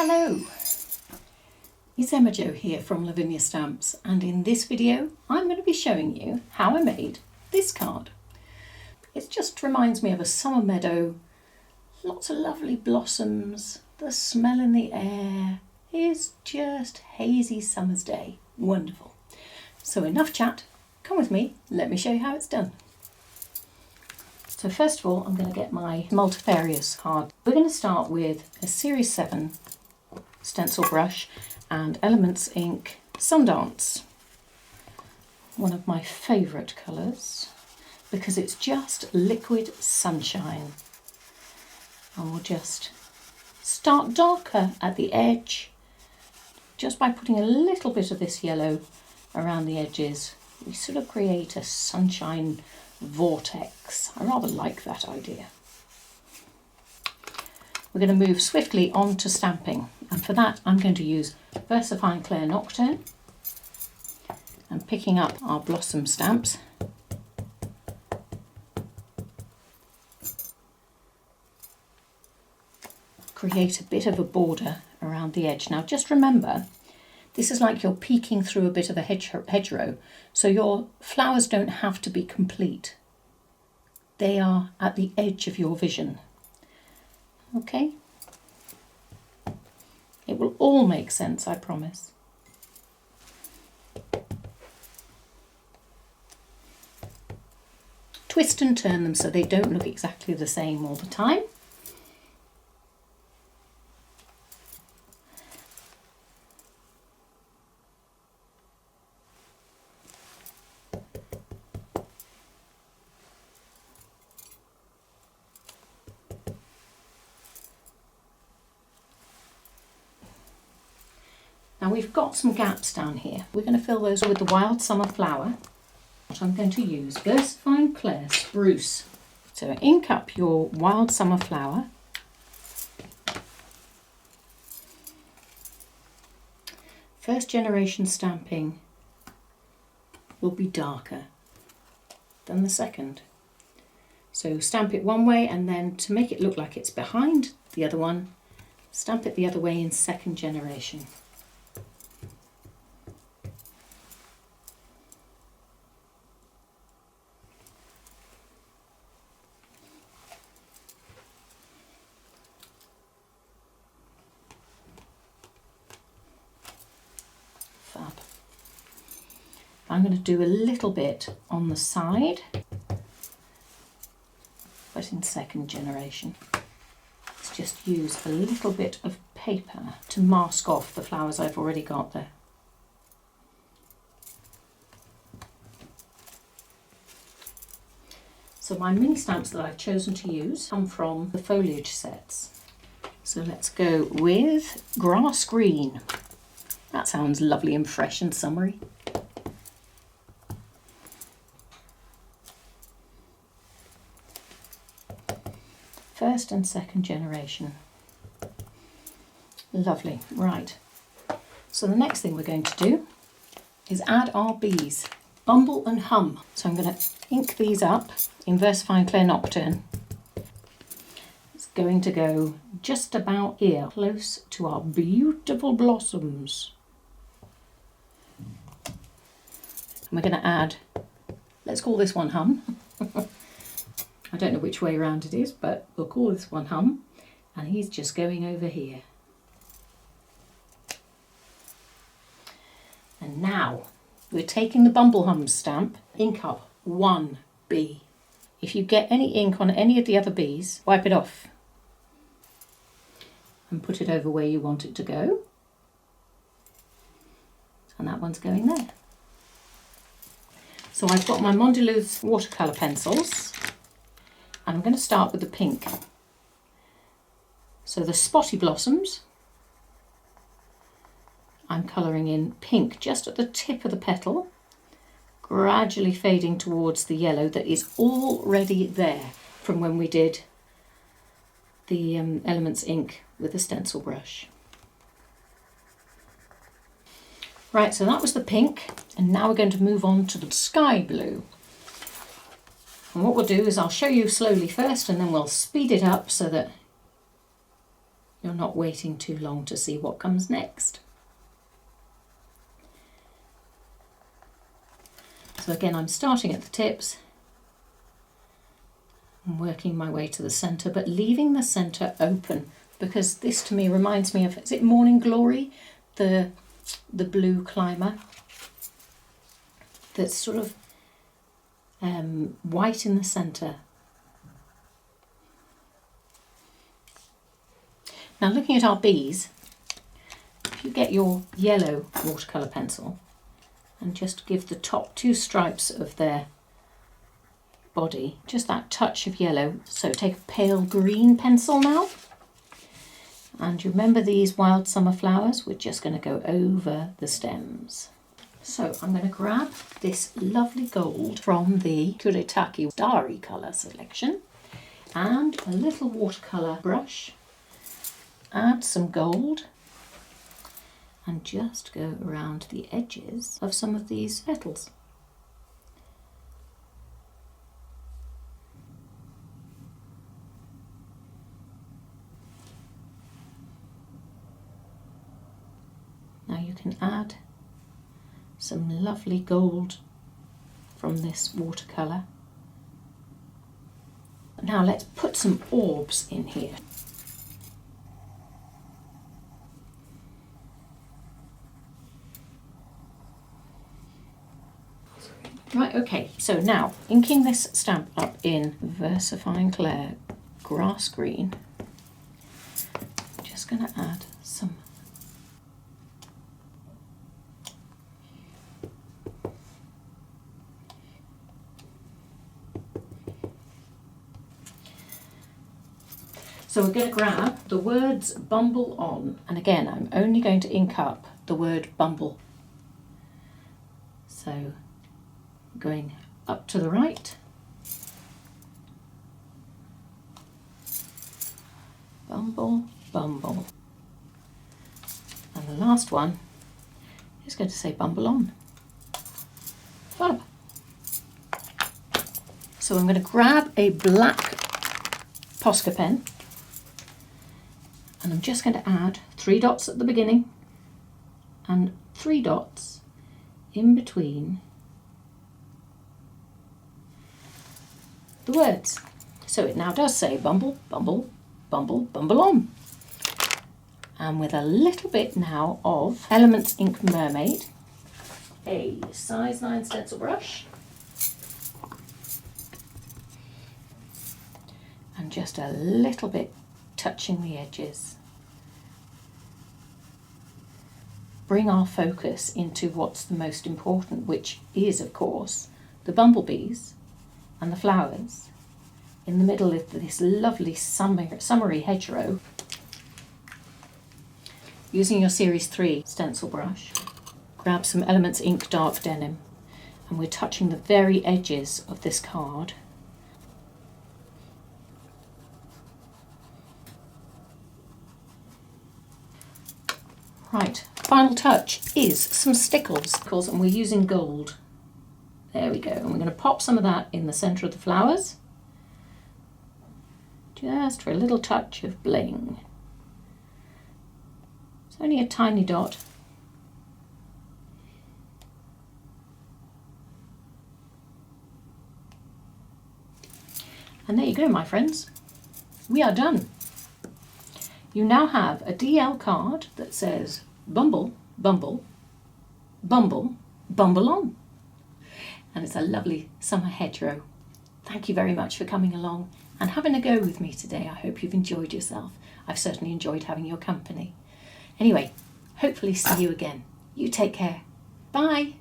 Hello, it's Hedgerow here from Lavinia Stamps, and in this video I'm going to be showing you how I made this card. It just reminds me of a summer meadow, lots of lovely blossoms, the smell in the air is just hazy summer's day. Wonderful. So enough chat, come with me, let me show you how it's done. So first of all, I'm going to get my multifarious card. We're going to start with a Series 7 stencil brush and Elements Ink Sundance. One of my favourite colours because it's just liquid sunshine. And we'll just start darker at the edge just by putting a little bit of this yellow around the edges. We sort of create a sunshine vortex. I rather like that idea. We're going to move swiftly on to stamping, and for that I'm going to use VersaFine Clair Nocturne and picking up our blossom stamps. Create a bit of a border around the edge. Now just remember, this is like you're peeking through a bit of a hedgerow, so your flowers don't have to be complete. They are at the edge of your vision. Okay? It will all make sense, I promise. Twist and turn them so they don't look exactly the same all the time. Now we've got some gaps down here. We're going to fill those with the Wild Summer Flower. What I'm going to use, VersaFine Clair Spruce. So ink up your Wild Summer Flower. First generation stamping will be darker than the second. So stamp it one way, and then to make it look like it's behind the other one, stamp it the other way in second generation. Fab. I'm going to do a little bit on the side, but in second generation. Let's just use a little bit of paper to mask off the flowers I've already got there. So my mini stamps that I've chosen to use come from the Foliage sets. So let's go with Grass Green. That sounds lovely and fresh and summery. First and second generation. Lovely. Right. So the next thing we're going to do is add our bees. Bumble and Hum. So I'm going to ink these up in VersaFine Clair Nocturne. It's going to go just about here, close to our beautiful blossoms. And we're going to add, let's call this one Hum. I don't know which way around it is, but we'll call this one Hum. And he's just going over here. And now we're taking the Bumble Hum stamp, ink up one bee. If you get any ink on any of the other bees, wipe it off and put it over where you want it to go. And that one's going there. So I've got my Mondeluze Watercolour Pencils, and I'm going to start with the pink. So the spotty blossoms, I'm colouring in pink just at the tip of the petal, gradually fading towards the yellow that is already there from when we did the Elements Ink with the stencil brush. Right, so that was the pink, and now we're going to move on to the sky blue. And what we'll do is I'll show you slowly first, and then we'll speed it up so that you're not waiting too long to see what comes next. So again, I'm starting at the tips and working my way to the centre, but leaving the centre open, because this to me reminds me of, is it Morning Glory? The blue climber that's sort of white in the centre. Now looking at our bees, if you get your yellow watercolour pencil and just give the top 2 stripes of their body just that touch of yellow. So take a pale green pencil now, and remember these wild summer flowers, we're just going to go over the stems. So I'm going to grab this lovely gold from the Kuretake Starry colour selection and a little watercolour brush, add some gold and just go around the edges of some of these petals. Now you can add some lovely gold from this watercolour. Now let's put some orbs in here. Right, okay, so now inking this stamp up in VersaFine Clair Grass Green, I'm just going to add some So we're going to grab the words Bumble on, and again I'm only going to ink up the word Bumble. So going up to the right, Bumble, Bumble, and the last one is going to say Bumble on. Fab. So I'm going to grab a black Posca pen, and I'm just going to add 3 dots at the beginning and 3 dots in between the words. So it now does say Bumble, Bumble, Bumble, Bumble on. And with a little bit now of Elements Ink Mermaid, a size 9 stencil brush, and just a little bit touching the edges. Bring our focus into what's the most important, which is, of course, the bumblebees and the flowers in the middle of this lovely summery hedgerow. Using your Series 3 stencil brush, grab some Elements Ink Dark Denim, and we're touching the very edges of this card. Right, final touch is some Stickles, and we're using gold. There we go, and we're going to pop some of that in the centre of the flowers, just for a little touch of bling. It's only a tiny dot. And there you go, my friends. We are done. You now have a DL card that says Bumble, Bumble, Bumble, Bumble on. And it's a lovely summer hedgerow. Thank you very much for coming along and having a go with me today. I hope you've enjoyed yourself. I've certainly enjoyed having your company. Anyway, hopefully see you again. You take care. Bye.